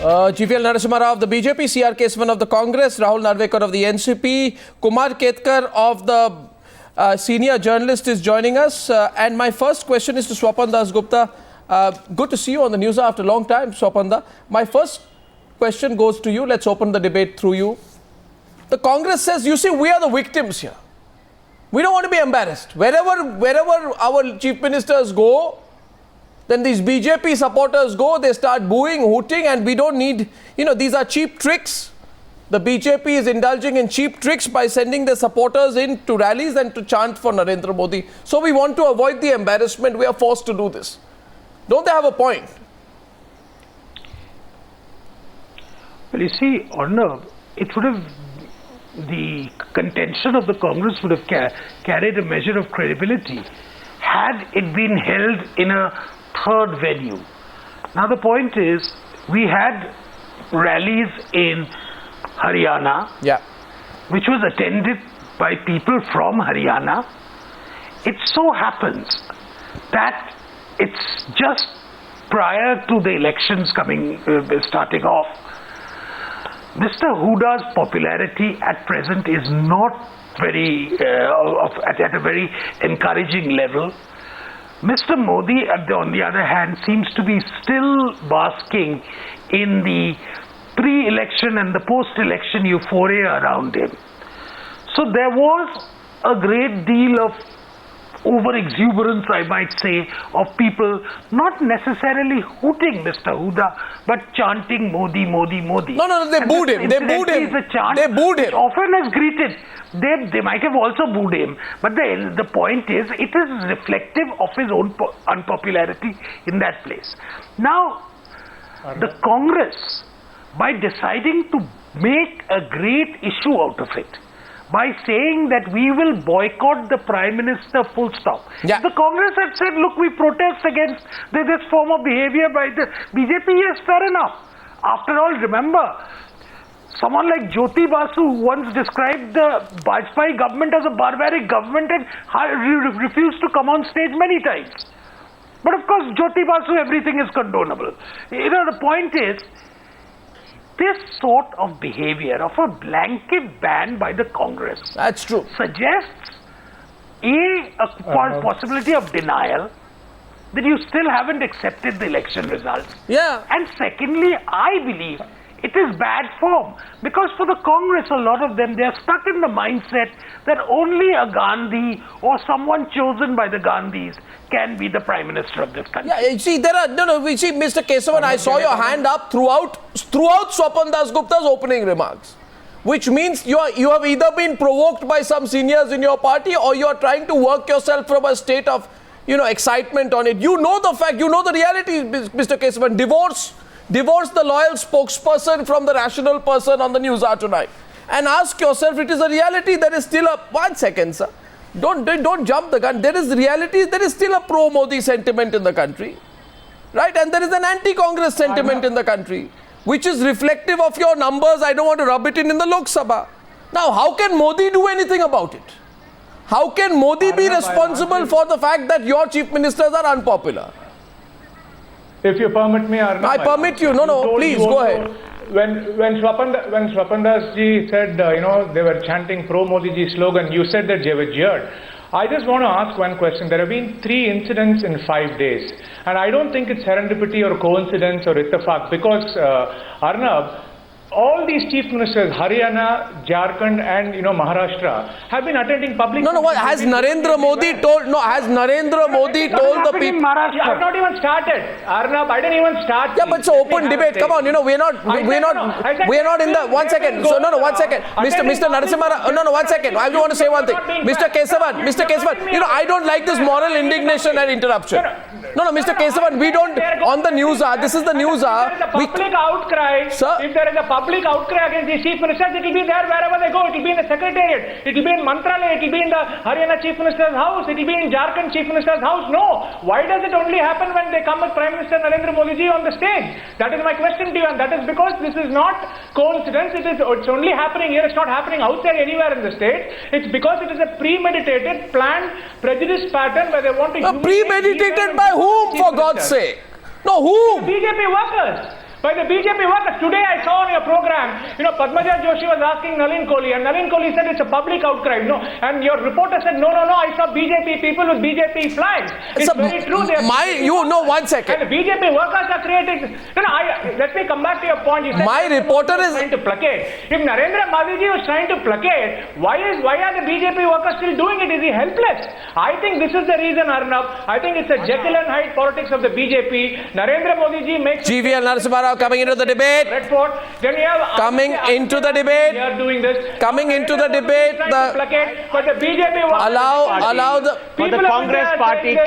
GVL Narasimha Rao of the BJP, CR Kesavan of the Congress, Rahul Narvekar of the NCP, Kumar Ketkar of the senior journalist is joining us. And my first question is to Swapan Das Gupta. Good to see you on the Newshour after a long time, Swapanda. My first question goes to you. Let's open the debate through you. The Congress says, you see, we are the victims here. We don't want to be embarrassed. Wherever our chief ministers go, then these BJP supporters go, they start booing, hooting, and we don't need, these are cheap tricks. The BJP is indulging in cheap tricks by sending their supporters in to rallies and to chant for Narendra Modi. So we want to avoid the embarrassment. We are forced to do this. Don't they have a point? Well, you see, Arnav, it would have, the contention of the Congress would have carried a measure of credibility had it been held in a third venue. Now the point is, we had rallies in Haryana, which was attended by people from Haryana. It so happens that it's just prior to the elections starting off. Mr. Hooda's popularity at present is not very at a very encouraging level. Mr. Modi, on the other hand, seems to be still basking in the pre-election and the post-election euphoria around him. So there was a great deal of over-exuberance, I might say, of people not necessarily hooting Mr. Hooda, but chanting Modi, Modi, Modi. No, they booed him. They booed him. They booed him. Often is greeted. They might have also booed him, but the point is, it is reflective of his own unpopularity in that place. Now, the Congress, by deciding to make a great issue out of it, by saying that we will boycott the Prime Minister full stop. Yeah. The Congress had said, look, we protest against this form of behavior by the BJP. Yes, fair enough. After all, remember, someone like Jyoti Basu once described the Bajpayee government as a barbaric government and refused to come on stage many times. But of course, Jyoti Basu, everything is condonable. The point is, this sort of behavior of a blanket ban by the Congress, that's true, suggests a possibility of denial that you still haven't accepted the election results. Yeah. And secondly, I believe it is bad form, because for the Congress, a lot of them, they are stuck in the mindset that only a Gandhi or someone chosen by the Gandhis can be the Prime Minister of this country. Yeah, you see, we see, Mr. Kesavan, I saw your hand up throughout Swapan Das Gupta's opening remarks, which means you have either been provoked by some seniors in your party or you are trying to work yourself from a state of, excitement on it. You know the fact, you know the reality, Mr. Kesavan. Divorce the loyal spokesperson from the rational person on the Newshour tonight. And ask yourself, it is a reality. There is still a... 1 second, sir. Don't jump the gun. There is reality. There is still a pro-Modi sentiment in the country. Right? And there is an anti-Congress sentiment in the country, which is reflective of your numbers. I don't want to rub it in the Lok Sabha. Now, how can Modi do anything about it? How can Modi be responsible for the fact that your chief ministers are unpopular? If you permit me, Arnav, I permit you. No, please go ahead. When Swapandas ji said, they were chanting pro-Modi ji slogan, you said that they were jeered. I just want to ask one question. There have been 3 incidents in 5 days. And I don't think it's serendipity or coincidence or ittefaq, because, Arnav, all these chief ministers, Haryana, Jharkhand and Maharashtra, have been attending public... Has Narendra Modi told the people... I have not even started. Arnav, I didn't even start. Yeah, but it's an open debate. Come on, we're not in the... 1 second. So, 1 second. Mr. Narasimha... No, 1 second. I want to say one thing. Mr. Kesavan, I don't like this moral indignation and interruption. No, Mr. Kesavan, we don't... On the Newshour, this is the Newshour. If there is a public outcry, sir? If there is a public outcry against the chief ministers, it will be there wherever they go. It will be in the secretariat, it will be in Mantralaya, it will be in the Haryana chief minister's house, it will be in Jharkhand chief minister's house. No. Why does it only happen when they come with Prime Minister Narendra Modi ji on the stage? That is my question to you, and that is because this is not coincidence. It's only happening here. It's not happening outside anywhere in the state. It's because it is a premeditated, planned prejudice pattern where they want to... Premeditated by whom, for God's sake? No, whom? BJP workers. by the BJP workers. Today I saw on your program, Padmaja Joshi was asking Nalin Kohli, and Nalin Kohli said it's a public outcry. And your reporter said, no, I saw BJP people with BJP flags. It's very true. One second. And the BJP workers are creating. Let me come back to your point. You said my reporter is trying to placate. If Narendra Modi was trying to placate, why are the BJP workers still doing it? Is he helpless? I think this is the reason, Arnab. I think it's a Jekyll and Hyde politics of the BJP. Narendra Modi ji makes GVL Narasimha Rao coming into the debate. Red Fort. Then you have coming into the debate. They are doing this. Coming into the debate. But the BJP allow the Congress party.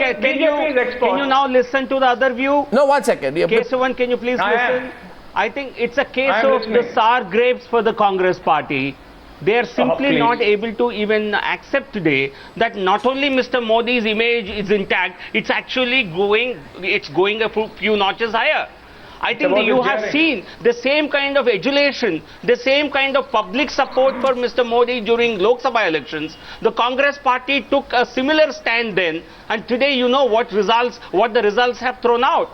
Can you now listen to the other view? No, 1 second. Kesavan, can you please listen? I think it's a case of the sour grapes for the Congress party. They are simply not able to even accept today that not only Mr. Modi's image is intact, it's actually going a few notches higher. I think that you have seen the same kind of adulation, the same kind of public support for Mr. Modi during Lok Sabha elections. The Congress party took a similar stand then, and today you know what the results have thrown out.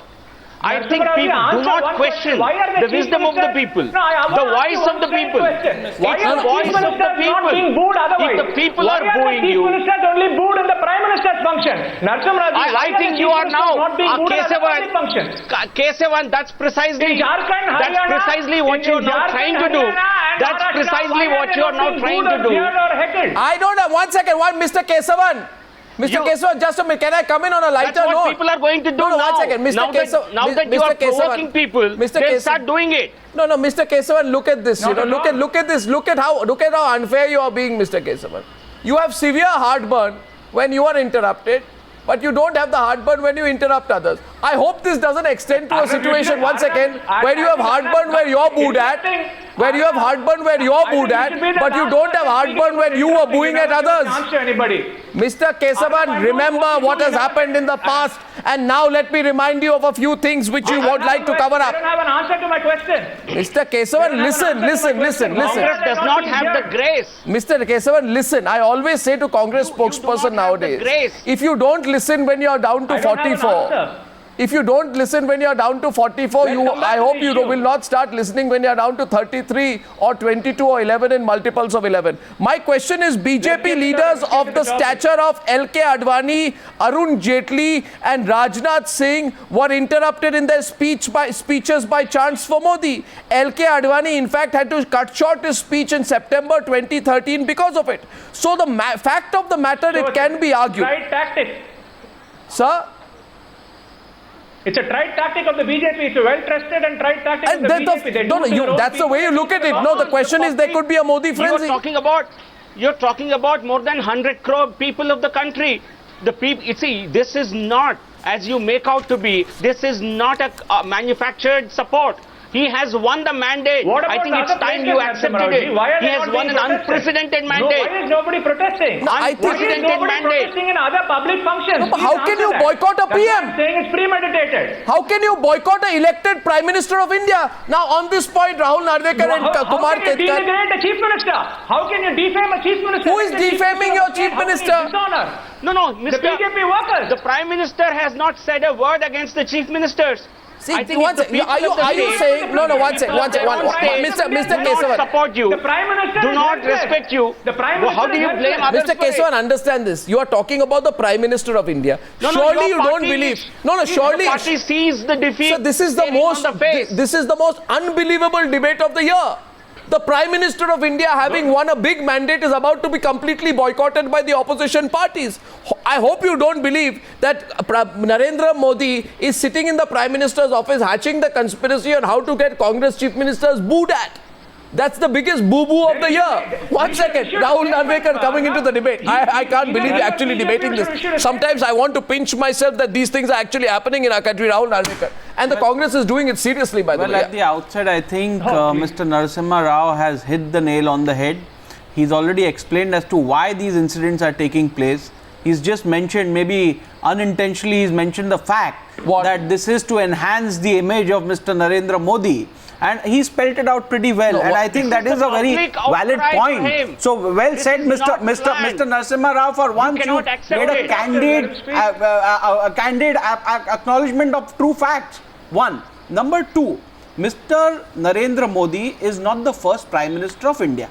I think people do not question the wisdom of the people, the voice of the people. It's the voice of the people. If the people are booing you, Chief Minister only booed in the Prime Minister's function. I think you are now Kesavan, that's precisely what you are now trying to do. That's precisely what you are now trying to do. I don't have 1 second. Mr. Kesavan. Mr. Kesavan, just a minute. Can I come in on a lighter note? That's what people are going to do now. 1 second. Now that you are provoking people, they'll start doing it. No, Mr. Kesavan, look at this. Look at this. Look at how unfair you are being, Mr. Kesavan. You have severe heartburn when you are interrupted, but you don't have the heartburn when you interrupt others. I hope this doesn't extend to a situation, 1 second, where you have heartburn where you're booed at, but you don't have heartburn when you are booing at others. Mr. Kesavan, remember what has happened in the past, and now let me remind you of a few things which you would like to cover up. I don't have an answer to my question. Mr. Kesavan, listen. Congress does not have the grace. Mr. Kesavan, listen. I always say to Congress spokesperson nowadays, if you don't listen when you are down to 44, if you don't listen when you are down to 44, I hope you will not start listening when you are down to 33 or 22 or 11 in multiples of 11. My question is, BJP leaders of the stature of L.K. Advani, Arun Jaitley and Rajnath Singh were interrupted in their speeches by chants for Modi. L.K. Advani, in fact, had to cut short his speech in September 2013 because of it. So the fact of the matter, it can be argued. Tried tactic. Sir? It's a tried tactic of the BJP. It's a well-trusted and tried tactic of the BJP. That's the way you look at it. No, the question is there could be a Modi frenzy. You're talking about more than 100 crore people of the country. You see, this is not, as you make out to be, this is not a manufactured support. He has won the mandate. I think it's time you accepted it. He has won an unprecedented mandate. Why is nobody protesting? Why is nobody protesting in other public functions? No, how can you boycott a PM? I'm saying it's premeditated. How can you boycott an elected Prime Minister of India? Now, on this point, Rahul Narvekar and Kumar Ketkar. How can you denigrate a Chief Minister? How can you defame a Chief Minister? Who is defaming your Chief Minister? No, Mr. The BJP workers. The Prime Minister has not said a word against the Chief Ministers. See, are you saying, one second, Mr. Kesavan, support you, the Prime Minister do not respect you, the Prime Minister how do you blame others? Mr. Kesavan, understand this, you are talking about the Prime Minister of India. Surely you don't believe, surely the party sees the defeat. So this is the most unbelievable debate of the year. The Prime Minister of India, having won a big mandate, is about to be completely boycotted by the opposition parties. I hope you don't believe that Narendra Modi is sitting in the Prime Minister's office hatching the conspiracy on how to get Congress Chief Ministers booed at. That's the biggest boo-boo of the year. 1 second, Rahul Narvekar coming into the debate. I can't believe you're actually debating this. Sometimes I want to pinch myself that these things are actually happening in our country, Rahul Narvekar. And the Congress is doing it seriously, by the way. Well, at the outset, I think Mr. Narasimha Rao has hit the nail on the head. He's already explained as to why these incidents are taking place. He's just mentioned, maybe unintentionally, he's mentioned the fact that this is to enhance the image of Mr. Narendra Modi. And he spelled it out pretty well, and I think that is a very valid point. So well said, Mr. Narasimha Rao. For once, you made a candid acknowledgement of true facts. One. Number two, Mr. Narendra Modi is not the first Prime Minister of India.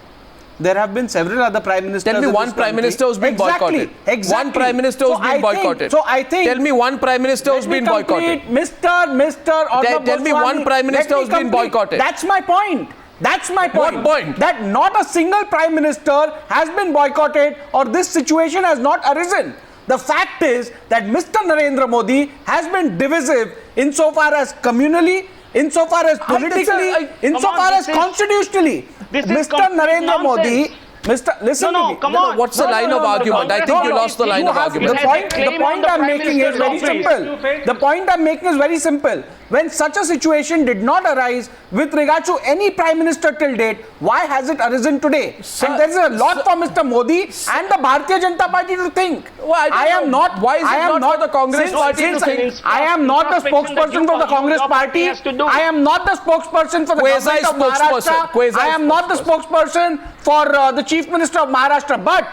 There have been several other Prime Ministers. Tell me one Prime Minister who's been boycotted. Exactly. One Prime Minister who's been boycotted. So I think. Tell me one Prime Minister who's been boycotted. Tell me one Prime Minister who's been boycotted. That's my point. That's my point. What point? That not a single Prime Minister has been boycotted or this situation has not arisen. The fact is that Mr. Narendra Modi has been divisive insofar as communally, insofar as politically, insofar as constitutionally. Mr. Narendra Modi, listen to me. What's the line of argument? I think you lost the line of argument. The point I'm making is very simple. The point I'm making is very simple. When such a situation did not arise with regard to any Prime Minister till date, why has it arisen today? Sir, and there is a lot for Mr. Modi and the Bharatiya Janata Party to think. Well, I am not. Why is it not for the Congress Party to think? I am not the spokesperson for the Congress Party. I am not the spokesperson for the government of Maharashtra. I am not the spokesperson for the Chief Minister of Maharashtra. But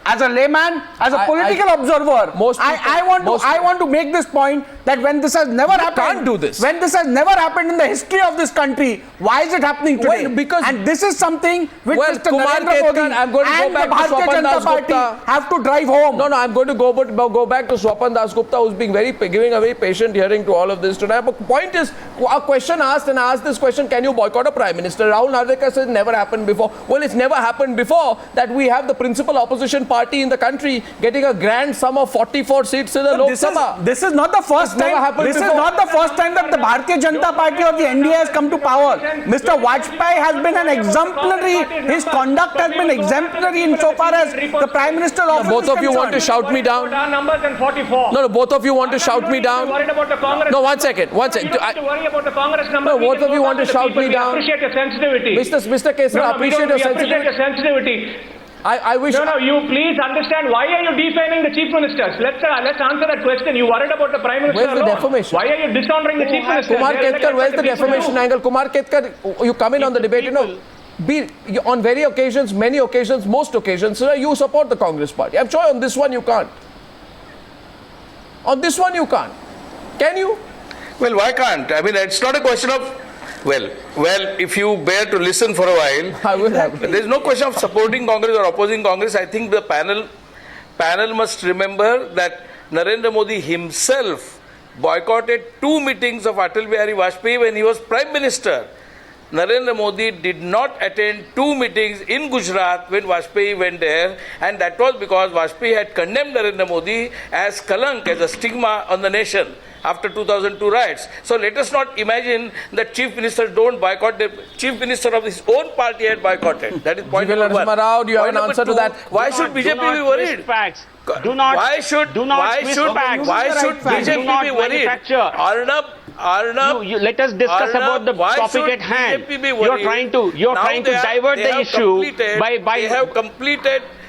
as a layman, as a political observer, I want to make this point that when this has never happened, can't do this. When this has never happened in the history of this country, why is it happening today? Well, because and this is something which Mr. Kumar Narendra Modi I'm going to and go back the to Bharatiya Swapan Janata Party Dasgupta. have to drive home. No, I'm going to go back to Swapan Dasgupta, who's being giving a very patient hearing to all of this today. But the point is, a question asked, and I asked this question: can you boycott a Prime Minister? Rahul Narvekar says it never happened before. Well, it's never happened before that we have the principal opposition party in the country getting a grand sum of 44 seats in the Lok Sabha. This is not the first time. This is not the first time that the Bharatiya Janata Party or the NDA has come to power. Mr. Vajpayee has been an exemplary. His conduct has been exemplary insofar as the Prime Minister office. Both of you want to shout me down? No, both of you want to shout me down? No, one second. Worry about the Congress numbers. No, both of you want to shout me down? Appreciate your sensitivity. Mr. Kesara, appreciate your sensitivity. I wish. No, you please understand why are you defaming the chief ministers? Let's answer that question. You worried about the Prime Minister? Where's the defamation? Why are you dishonoring the chief minister? Kumar Ketkar, where's the defamation angle? Kumar Ketkar, you come in on the debate, on very occasions, many occasions, most occasions, you support the Congress Party. I'm sure on this one you can't. On this one you can't. Can you? Well, why can't? I mean, it's not a question of. Well, if you bear to listen for a while, I will have. There is no question of supporting Congress or opposing Congress. I think the panel must remember that Narendra Modi himself boycotted 2 meetings of Atal Bihari Vajpayee when he was Prime Minister. Narendra Modi did not attend 2 meetings in Gujarat when Vajpayee went there, and that was because Vajpayee had condemned Narendra Modi as kalank, as a stigma on the nation after 2002 riots. So let us not imagine that chief ministers don't boycott. The chief minister of his own party had boycotted. That is point number one. Rao, do you have an answer to that? Why should BJP be worried? Why should BJP be worried? Arnab, let us discuss about the topic at hand. You're trying to divert the issue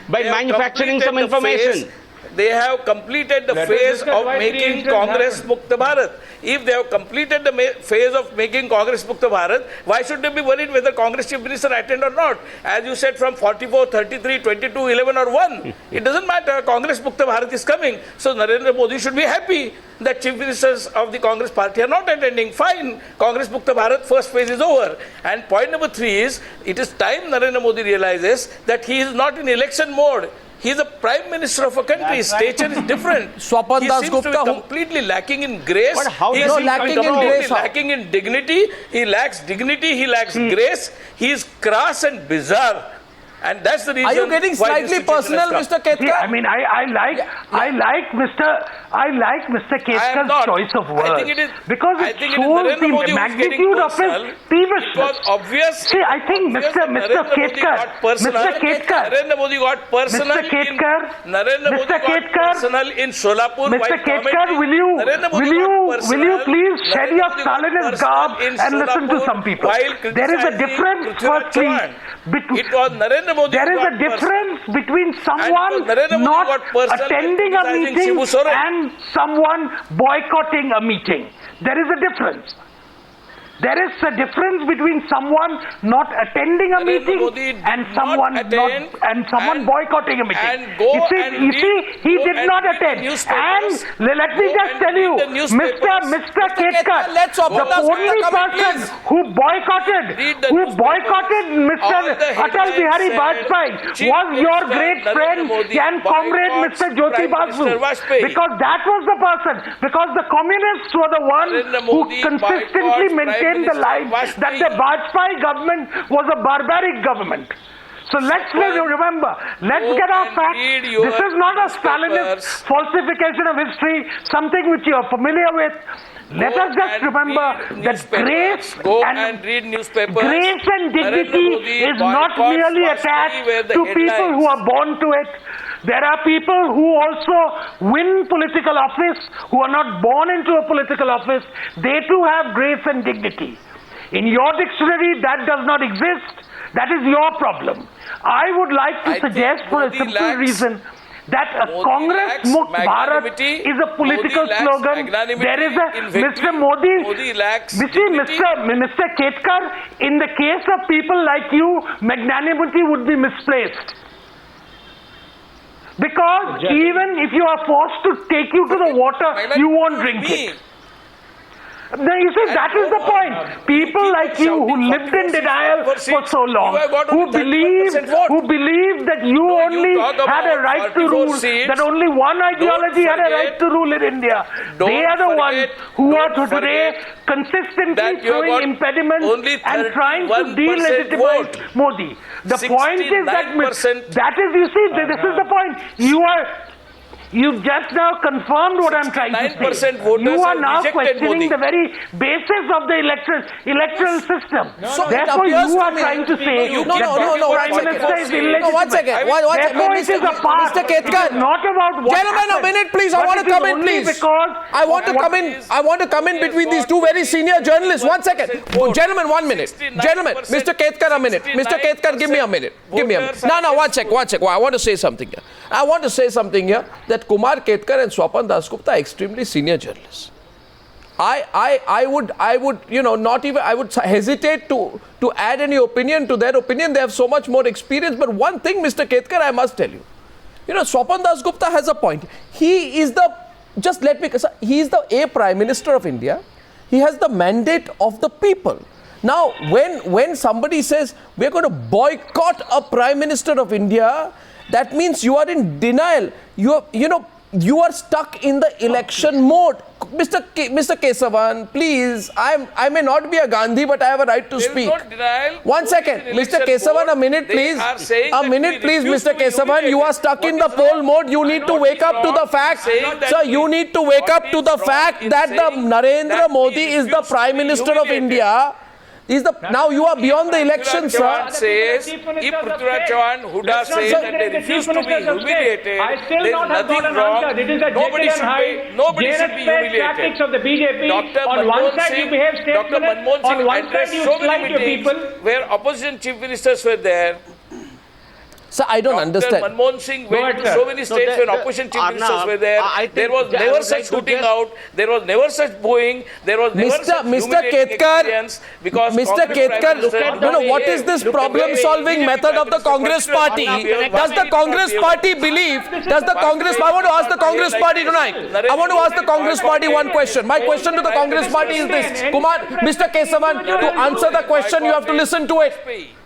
by manufacturing some information. They have completed the phase of making Congress Mukta Bharat. If they have completed the phase of making Congress Mukta Bharat, why should they be worried whether Congress Chief Minister attend or not? As you said, from 44, 33, 22, 11 or 1, it doesn't matter. Congress Mukta Bharat is coming. So Narendra Modi should be happy that Chief Ministers of the Congress Party are not attending. Fine. Congress Mukta Bharat first phase is over. And point number 3 is, it is time Narendra Modi realizes that he is not in election mode. He is a Prime Minister of a country. His stature is different. Swapan He seems to be Dasgupta, completely lacking in grace. But how he does is he lacking in completely grace? lacking in dignity. He lacks dignity. He lacks grace. He is crass and bizarre. And that's the reason. Are you getting slightly personal, Mr. Ketkar? See, I mean, I like Mr. Ketkar's choice of words, because it shows the magnitude of his peevishness. It was obvious. See, I think Mr. Ketkar, Narendra Modi got personal. Narendra Modi got personal in Solapur. Mr. Ketkar, will you please shed your Stalinist garb and listen to some people? There is a difference, firstly, there is a difference between someone not attending a meeting and someone boycotting a meeting. There is a difference. There is a difference between someone not attending a meeting and someone boycotting a meeting. You see, he did not attend. And let me just tell you, Mr. Ketkar, the only person who boycotted Mr. Atal Bihari Vajpayee was your great friend and comrade Mr. Jyoti Basu. Because that was the person. Because the communists were the ones who consistently maintained the line that the Vajpayee government was a barbaric government. So let's remember, let's get our facts. This is not a Stalinist falsification of history, something which you are familiar with. Let us just remember that grace and dignity is not merely attached to people who are born to it. There are people who also win political office, who are not born into a political office. They too have grace and dignity. In your dictionary, that does not exist. That is your problem. I would like to suggest, for a simple reason, that a Congress Mukt Bharat is a political slogan. There is a Mr. Modi Mr. Ketkar, in the case of people like you, magnanimity would be misplaced. Because even if you are forced to take you to the water, you won't drink it. Now, you see, that is the point. People like you who lived in denial for so long, who believed that you only had a right to rule, that only one ideology had a right to rule in India. They are the ones who are today consistently throwing impediments and trying to delegitimize Modi. The point is that you see, this is the point. You just now confirmed what I'm trying to say. You are now questioning the very basis of the electoral system. So therefore, you are trying to say that the Prime Minister is illegitimate. One second. Therefore, it is a part. Mr. Ketkar, not about what gentlemen, happened, a minute, please. I want to come in, please. I want to come in between these two very senior journalists. 1 second. Gentlemen, 1 minute. Gentlemen, Mr. Ketkar, a minute. Mr. Ketkar, give me a minute. Give me a minute. No, 1 sec. I want to say something here. I want to say something here that Kumar Ketkar and Swapan Dasgupta are extremely senior journalists. I would I would hesitate to add any opinion to their opinion. They have so much more experience. But one thing, Mr. Ketkar, I must tell you, Swapan Dasgupta has a point. He is the Prime Minister of India. He has the mandate of the people. Now, when somebody says we're going to boycott a Prime Minister of India, that means you are in denial. You are stuck in the election mode. Mr. Kesavan, please, I may not be a Gandhi, but I have a right to speak. 1 second. Mr. Kesavan, a minute, please. A minute, please, Mr. Kesavan. You are stuck in the poll mode. You need to wake up to the fact, sir, you need to wake up to the fact that the Narendra Modi is the Prime Minister of India. Now you are beyond the election, sir. Says, if Prithviraj Chavan, Hooda says that they refuse to be humiliated, there is nothing wrong. Nobody should be humiliated. Tactics of the BJP. Dr. Manmohan Singh addressed so many meetings where opposition chief ministers were there. Sir, I don't understand. Manmohan Singh went to so many states when opposition chief ministers were there. There was never such shooting out. There was never such booing. There was never such humiliating experience. Because Mr. Ketkar, what is this problem-solving method of the Congress Party? Does the Congress Party believe? I want to ask the Congress Party tonight. I want to ask the Congress Party one question. My question to the Congress Party is this. Kumar, Mr. Kesavan, to answer the question, you have to listen to it.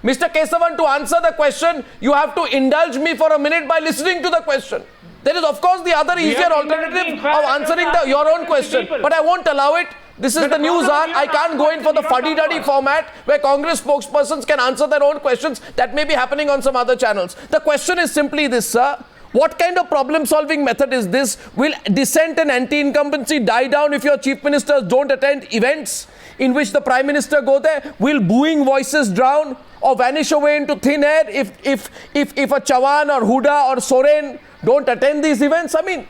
Mr. Kesavan, to answer the question, you have to indulge me for a minute by listening to the question. There is, of course, the other easier alternative of answering your own question, but I won't allow it. This is the Newshour. I can't go in for the fuddy-duddy format where Congress spokespersons can answer their own questions. That may be happening on some other channels. The question is simply this, sir. What kind of problem-solving method is this? Will dissent and anti-incumbency die down if your chief ministers don't attend events in which the Prime Minister go there? Will booing voices drown or vanish away into thin air if a Chavan or Hooda or Soren don't attend these events? I mean,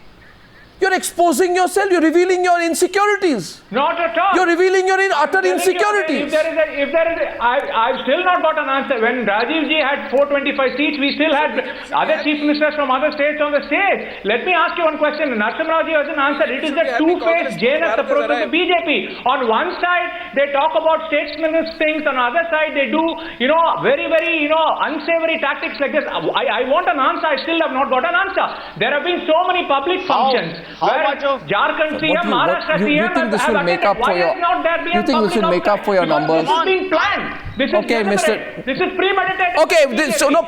You're exposing yourself. You're revealing your insecurities. Not at all. You're revealing your utter I'm telling you, insecurities. I've still not got an answer. When Rajiv ji had 425 seats, we still had other chief ministers from other states on the stage. Let me ask you one question. Narasimha Rao ji hasn't answered. It is the two-faced Janus approach of the BJP. On one side, they talk about statesmanist things. On the other side, they do, very, very, unsavory tactics like this. I want an answer. I still have not got an answer. There have been so many public functions. How much of Jharkhand CM, Maharashtra CM you think this will make up for your? You think this will make up for your numbers? This is being planned. This is Okay, deliberate. This is premeditated. Okay,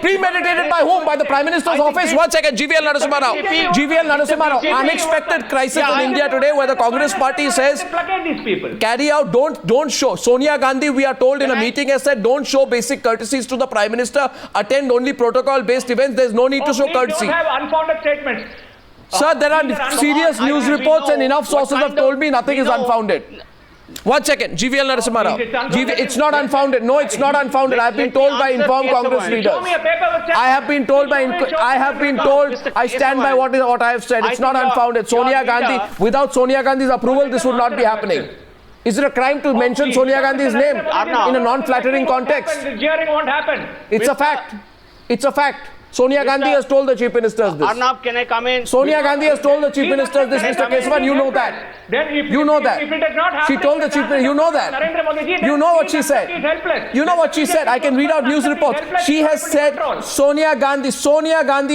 premeditated by whom? By the Prime Minister's office? One second, GVL Narasimha Rao. GVL Narasimha Rao. Unexpected crisis in India today where the Congress party says, These people. carry out, don't show. Sonia Gandhi, we are told in a meeting, has said, don't show basic courtesies to the Prime Minister. Attend only protocol-based events. There's no need to show courtesy. Don't have unfounded statements. Sir, there are serious news reports and enough sources have told me nothing is unfounded. One second, GVL Narasimha Rao. It's not unfounded. No, it's not unfounded. I have been told by informed Congress leaders. I have been told I stand by what I have said. It's not unfounded. Sonia Gandhi, without Sonia Gandhi's approval, this would not be happening. Is it a crime to mention Sonia Gandhi's name in a non-flattering context? Jeering won't happen. It's a fact. It's a fact. Sonia Gandhi has told the Chief Ministers this. Arnab, can I come in? Sonia Gandhi has told the Chief Ministers this, Mr. Kesavan, you know that. You know that. If it does not happen, She told the Chief Minister, you know that. Narendra Modi ji, You know what she said. is helpless. You know what she said. I can read out news reports. She has said, Sonia Gandhi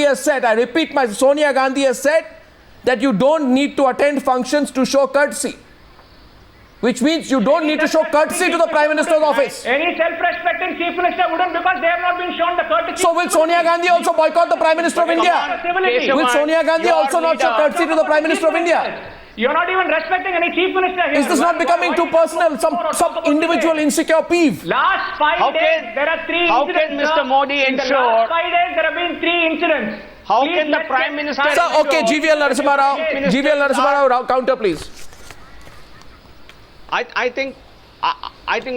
has said, I repeat Sonia Gandhi has said that you don't need to attend functions to show courtesy. Which means you don't need to show courtesy to the Prime Minister's office. Any self-respecting Chief Minister wouldn't, because they have not been shown the courtesy. So will Sonia Gandhi also boycott the Prime Minister of India? Will Sonia Gandhi also not show courtesy to the Prime Minister of India? You're not even respecting any Chief Minister here. Is this not becoming too personal? Some individual insecure peeve? Last 5 days, there are 3 how incidents. can Mr. Modi In the ensure? last 5 days, there have been 3 incidents. How Please can the let's Prime get- Minister? Sir, okay, GVL Narasimha Rao, counter please. I think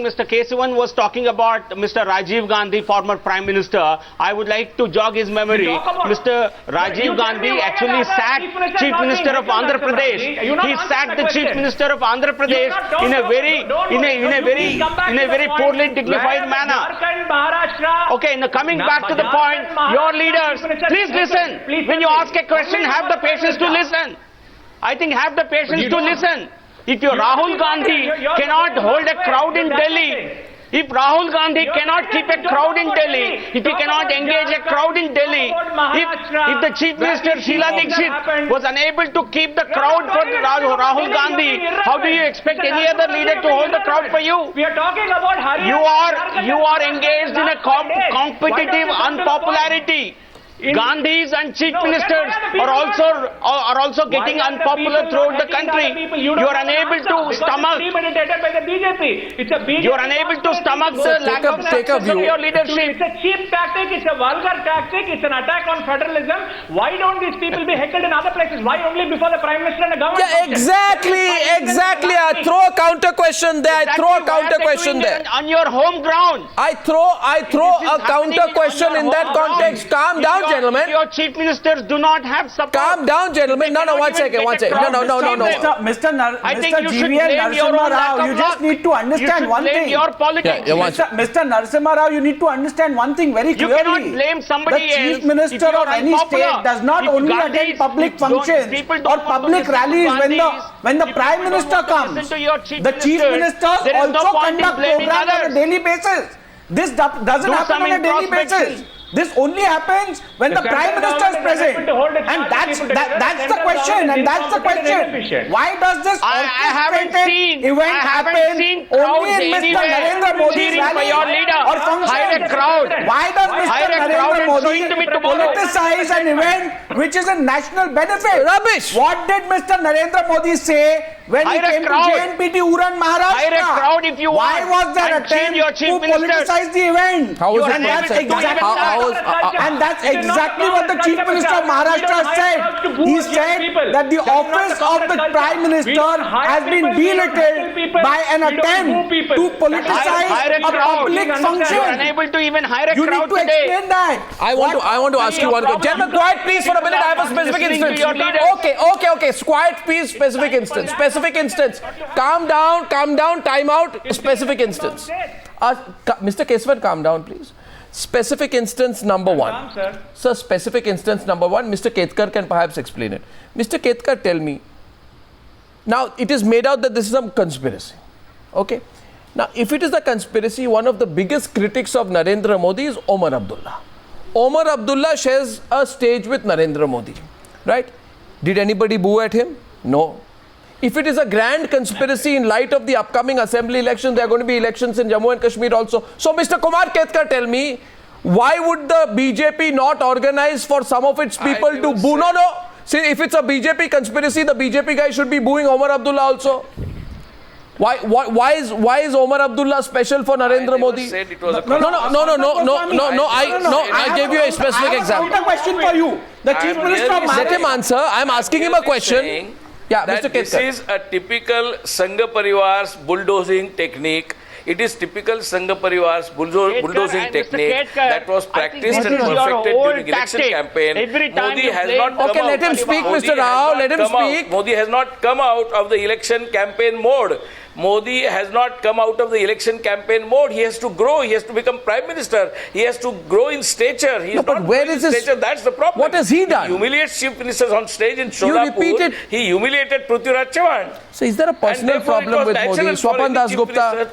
Mr. Kesavan was talking about Mr. Rajiv Gandhi, former Prime Minister. I would like to jog his memory. Mr. Rajiv Gandhi actually sacked Chief Minister of Andhra Pradesh. He sacked the Chief Minister of Andhra Pradesh in a very poorly dignified manner. Okay, now coming back to the point, your leaders, please listen. When you ask a question, have the patience to listen. I think have the patience to listen. If your Rahul Gandhi cannot hold a crowd in Delhi, if Rahul Gandhi cannot keep a crowd in Delhi, if he cannot engage a crowd in Delhi, if the Chief Minister Sheila Dikshit was unable to keep the crowd for Rahul Gandhi, how do you expect any other leader to hold the crowd for you? We are talking about Haryana. You are engaged in a competitive unpopularity. Gandhis and chief ministers are also getting unpopular throughout the country. You are unable to stomach. You are unable to stomach the lack of success of your leadership. It's a cheap tactic. It's a vulgar tactic. It's an attack on federalism. Why don't these people be heckled in other places? Why only before the Prime Minister and the government? Yeah, exactly. I throw a counter question there. On your home ground. I throw a counter question in that context. Calm down, gentlemen. Your chief ministers do not have support. Calm down, gentlemen. No, one second. No. Mr. GVL Narasimha Rao, you just need to understand one thing. Your politics. Mr. Narasimha Rao, you need to understand one thing very clearly. You cannot blame somebody else. The chief minister of any state does not only attend public functions or public rallies when the Prime Minister comes. The chief ministers also conduct programs on a daily basis. This doesn't happen on a daily basis. This only happens when the Prime Minister is present. And that's the question. Why does this orchestrated event happen only in Mr. Narendra Modi's rally or function? Why does Mr. Narendra Modi politicize an event which is a national benefit? Rubbish! What did Mr. Narendra Modi say when he came to JNPT Uran, Maharashtra? Why was there attempt to politicize the event? And that's exactly what the Chief Minister of Maharashtra said. He said that the office of the Prime Minister has been belittled by an attempt to politicize a public function. You are unable to even hire a You crowd need to today. explain that. I want to ask you one question. Gentlemen, quiet please for a minute. I have a specific instance. Okay. Quiet please, specific instance. Specific instance. Calm down, time out, specific instance. Mr. Kesavan, calm down please. Specific instance number one. Sir, specific instance number one, Mr. Ketkar can perhaps explain it. Mr. Ketkar, tell me. Now, it is made out that this is some conspiracy. Okay. Now, if it is a conspiracy, one of the biggest critics of Narendra Modi is Omar Abdullah. Omar Abdullah shares a stage with Narendra Modi. Right? Did anybody boo at him? No. If it is a grand conspiracy in light of the upcoming assembly elections, there are going to be elections in Jammu and Kashmir also. So, Mr. Kumar Ketkar, tell me, why would the BJP not organize for some of its people to boo? No. See, if it's a BJP conspiracy, the BJP guy should be booing Omar Abdullah also. Why is Omar Abdullah special for Narendra Modi? No. I gave you a specific example. I have a question for you. The Chief Minister of Let him answer. I'm asking him a question. Yeah, Mr. Ketkar. This is a typical Sangha Parivar's bulldozing technique. It is typical Sangha Parivar's bulldozing technique that was practiced and perfected during election campaign. Modi has not come out. Let him speak, Mr. Rao. Let him speak. Modi has not come out of the election campaign mode. Modi has not come out of the election campaign mode. He has to grow. He has to become Prime Minister. He has to grow in stature. He is but not where is his stature. That's the problem. What has he done? He humiliates chief ministers on stage in Sholapur. He humiliated Prithviraj Chavan. So is there a personal problem with Modi? Swapan Das Gupta.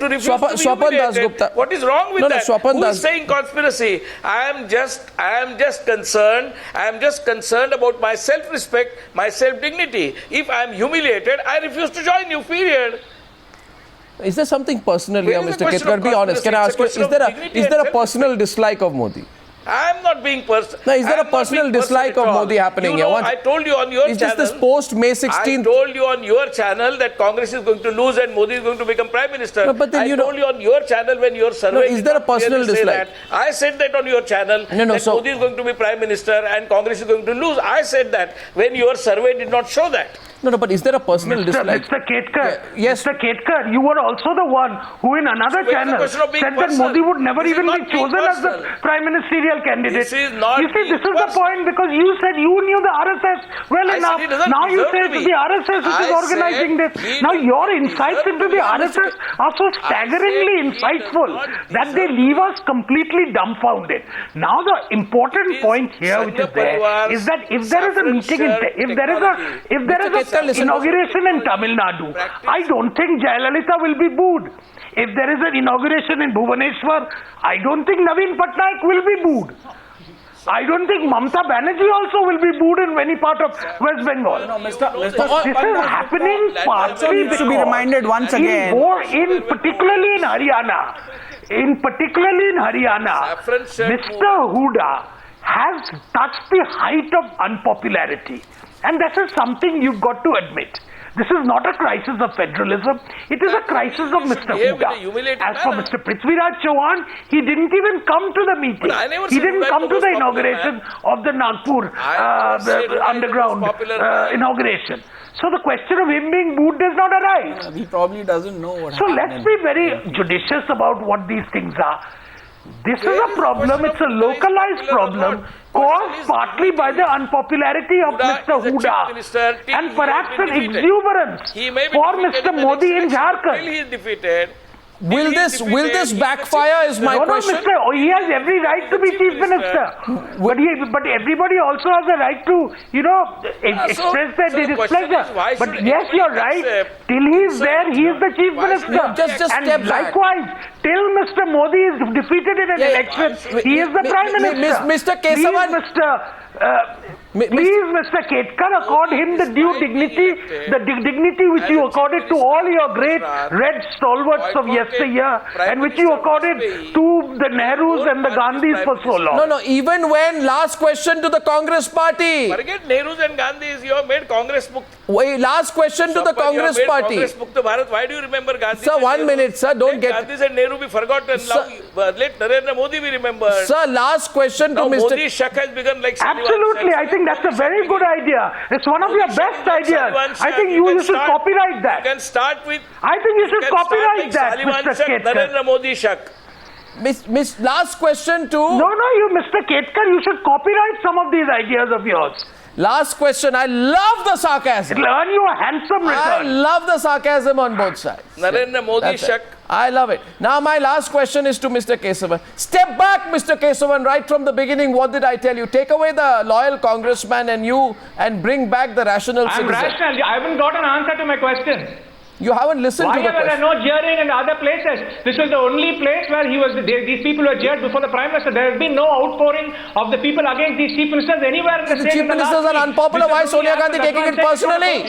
What is wrong with that? Swapan Who is saying conspiracy? I am just concerned. I am just concerned about my self-respect, my self-dignity. If I am humiliated, I refuse to join you, period. Is there something personal here, Mr. Ketkar? Be honest. Can I ask you, is there a personal dislike of Modi? I am not being personal. No, is there a personal dislike of Modi happening here? I told you on your channel. Is this post May 16th? I told you on your channel that Congress is going to lose and Modi is going to become Prime Minister. No, but then I told you on your channel when your survey. No, is there a personal dislike? I said that on your channel that Modi is going to be Prime Minister and Congress is going to lose. I said that when your survey did not show that. No, but is there a personal dislike? Mr. Ketkar, yes. Mr. Ketkar, you were also the one who in another channel said that Modi would never even be chosen as the Prime Ministerial candidate. This is not you see, this is the point because you said you knew the RSS well enough. Now you say it's the RSS which is organizing this. Now your insights into the RSS are so staggeringly insightful that they leave us completely dumbfounded. Now the important point here which is there is that if there is a meeting, if there is a inauguration in Tamil Nadu, I don't think Jayalalitha will be booed. If there is an inauguration in Bhubaneswar, I don't think Naveen Patnaik will be booed. I don't think Mamata Banerjee also will be booed in any part of West Bengal. This is happening partly to be reminded once again. Particularly in Haryana, Mr. Hooda has touched the height of unpopularity. And this is something you've got to admit. This is not a crisis of federalism. It is a crisis of Mr. Hooda. As for Mr. Prithviraj Chavan, he didn't even come to the meeting. He didn't come to the inauguration of the Nagpur underground inauguration. So the question of him being booed does not arise. He probably doesn't know what happened. So let's be very judicious about what these things are. This is a problem, it's a localized problem caused partly by the unpopularity of Mr. Hooda and perhaps an exuberance for Mr. Modi in Jharkhand. Will this backfire is my question? No, he has every right to be Chief Minister. But everybody also has a right to, express their displeasure. But yes, you're right. Till he is there, he is the Chief Minister. And likewise, till Mr. Modi is defeated in an election, he is the Prime Minister. Mr. Kesavan. Please, Mr. Ketkar, accord him the due dignity, the dignity which you accorded to all your great red stalwarts of yesteryear and which you accorded to the Nehrus and the Gandhis for so long. No, even when, last question to the Congress party. Forget Nehrus and Gandhis, you have made Congress Wait, last question to the Congress party. Congress Mukta Bharat. Why do you remember Gandhi? Sir, 1 minute, sir, don't get... Gandhis and Nehru be forgotten. Now, let Narendra Modi be remembered. Sir, last question to Mr. Modi Shak has begun like... Absolutely, I think that's a very good idea. It's one of your best ideas. I think you should copyright that. You can start with... I think you should copyright that, Mr. Ketkar. Narendra Modi Shak. Last question to... No, you, Mr. Ketkar, you should copyright some of these ideas of yours. Last question. I love the sarcasm. It'll earn you a handsome return. I love the sarcasm on both sides. Narendra Modi shak. I love it. Now my last question is to Mr. Kesavan. Step back, Mr. Kesavan, right from the beginning. What did I tell you? Take away the loyal congressman and bring back the rational citizen. I'm rational. I haven't got an answer to my question. You haven't listened to the question. Why were there no jeering in other places? This was the only place where these people were jeered before the Prime Minister. There has been no outpouring of the people against these chief ministers anywhere in the state. The chief ministers are unpopular. Why Sonia Gandhi taking it personally?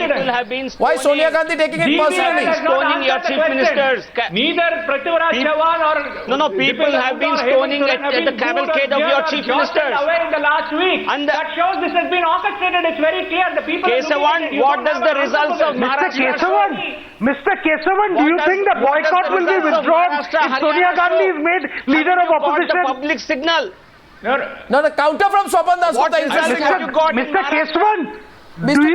Why Sonia Gandhi taking it personally? Stoning your chief ministers. Neither Prithviraj, Chavan or... No, people have been stoning at the cavalcade of your chief ministers. Away in the last week. That shows this has been orchestrated. It's very clear. The people... Kesavan, what does the results of Maharashtra... Mr. Kesavan, do you think the boycott will be withdrawn if Sonia Gandhi is made leader of opposition? The public signal. No, the counter from Swapan Das Gupta. Mr. Kesavan, do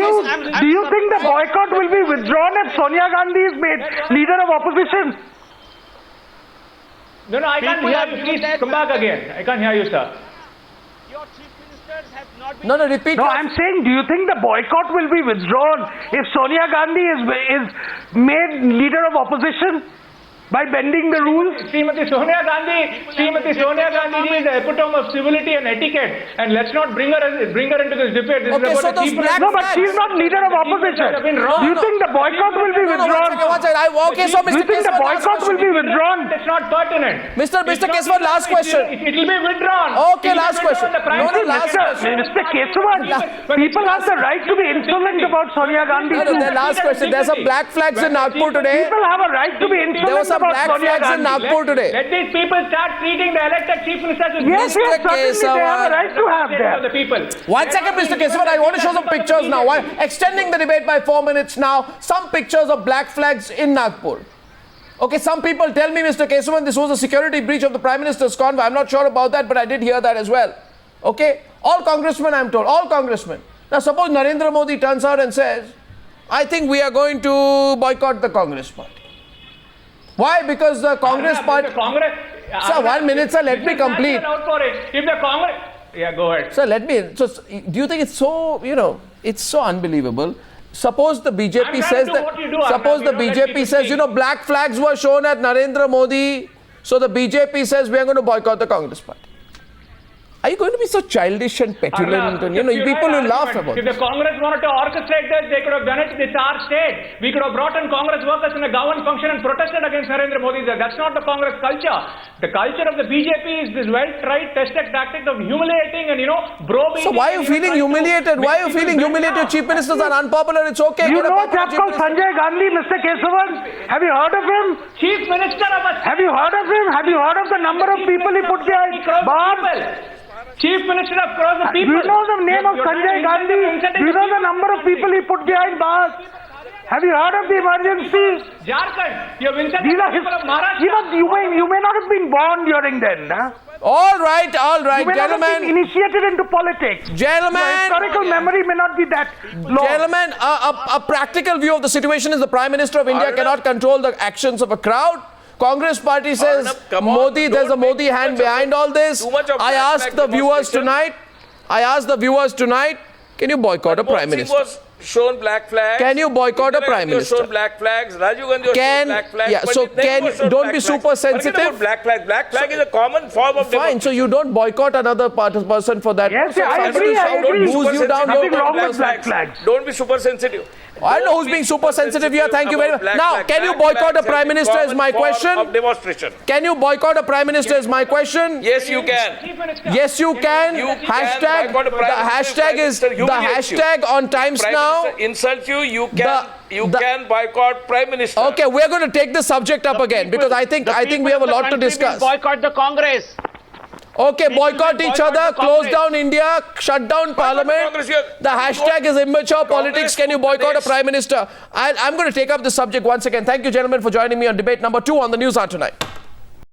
you think the boycott will be withdrawn if Sonia Gandhi is made leader of opposition? No, I can't hear you. Please come back again. I can't hear you, sir. No, repeat. No, I'm saying, do you think the boycott will be withdrawn if Sonia Gandhi is made leader of opposition by bending the rules? Srimati Sonia Gandhi is the epitome of civility and etiquette, and let's not bring her into this debate. This Okay, is so about those black No, but she's not leader of opposition. Do you think the boycott will be withdrawn? Okay, so Do you Mr. think the Kesavan, boycott will be withdrawn? It's not pertinent. Mr. Kesavan, last question. It will be withdrawn. Okay, last question. Mr. Kesavan, people have the right to be insolent about Sonia Gandhi. The last question. There's some black flags in Nagpur today. People have a right to be There were insolent some about black Sonia flags in Gandhi. Nagpur today. Let these people start treating the elected chief ministers as Yes, certainly they have a right to have of the that. people. 1 second, Mr. Kesavan. I want to show some pictures now. Why? Extending the debate by 4 minutes now. Some pictures of black flags in Nagpur. Okay, some people tell me, Mr. Kesavan, this was a security breach of the Prime Minister's convoy. I'm not sure about that, but I did hear that as well. Okay? All congressmen, I'm told. All congressmen. Now, suppose Narendra Modi turns out and says, I think we are going to boycott the Congress party. Why? Because the Congress party... Sir, 1 minute, sir. Let me complete. If the Congress... Yeah, go ahead. Sir, let me... So, do you think it's so, it's so unbelievable? Suppose the BJP says that... Suppose the BJP says, black flags were shown at Narendra Modi. So, the BJP says we are going to boycott the Congress party. Are you going to be so childish and petulant? And, people will laugh about it. If the Congress wanted to orchestrate this, they could have done it. It's our state. We could have brought in Congress workers in a government function and protested against Narendra Modi. That's not the Congress culture. The culture of the BJP is this well-tried, tested tactic of humiliating and, browbeating. So why are you feeling humiliated? Why are you feeling humiliated? Chief ministers are unpopular. It's okay. You know a chap called Sanjay Gandhi, Mr. Kesavan? Have you heard of him? Chief Minister of a... Have you heard of him? Have you heard of the number of people he put behind bars? Chief Minister of Cross the People. Do you know the name of Sanjay Gandhi? Do you know the number of people he put behind bars? Have you heard of the emergency? Jharkhand. You have insulted These are the people of Maharashtra. you may not have been born during then. Huh? All right, you may not have been initiated into politics. Gentlemen. Your historical memory may not be that long. Gentlemen, a practical view of the situation is the Prime Minister of India cannot control the actions of a crowd. Congress party says Modi, there's a Modi hand behind all this. I asked the viewers tonight, can you boycott a Prime Minister? Was shown black flags. Can you boycott a Prime Minister? Shown black flags. Rajiv Gandhi was shown black flags. Yeah, so don't be super sensitive. Black flag. Black flag is a common form of democracy. Fine, so you don't boycott another person for that. Yes, I agree. Nothing wrong with black flags. Don't be super sensitive. I don't know who's being super sensitive here. Thank you very much. Now, can you boycott a Prime Minister is my question. Can you boycott a Prime Minister is my question. Yes, you can. Yes, you can. Hashtag. The hashtag on Times Now. Insult you. You can boycott Prime Minister. Okay, we're going to take the subject up again because I think we have a lot to discuss. Boycott the Congress. Okay, boycott each other, close down India, shut down Parliament. The hashtag is immature politics. Can you boycott a Prime Minister? I'm going to take up this subject once again. Thank you, gentlemen, for joining me on debate number 2 on the Newshour tonight.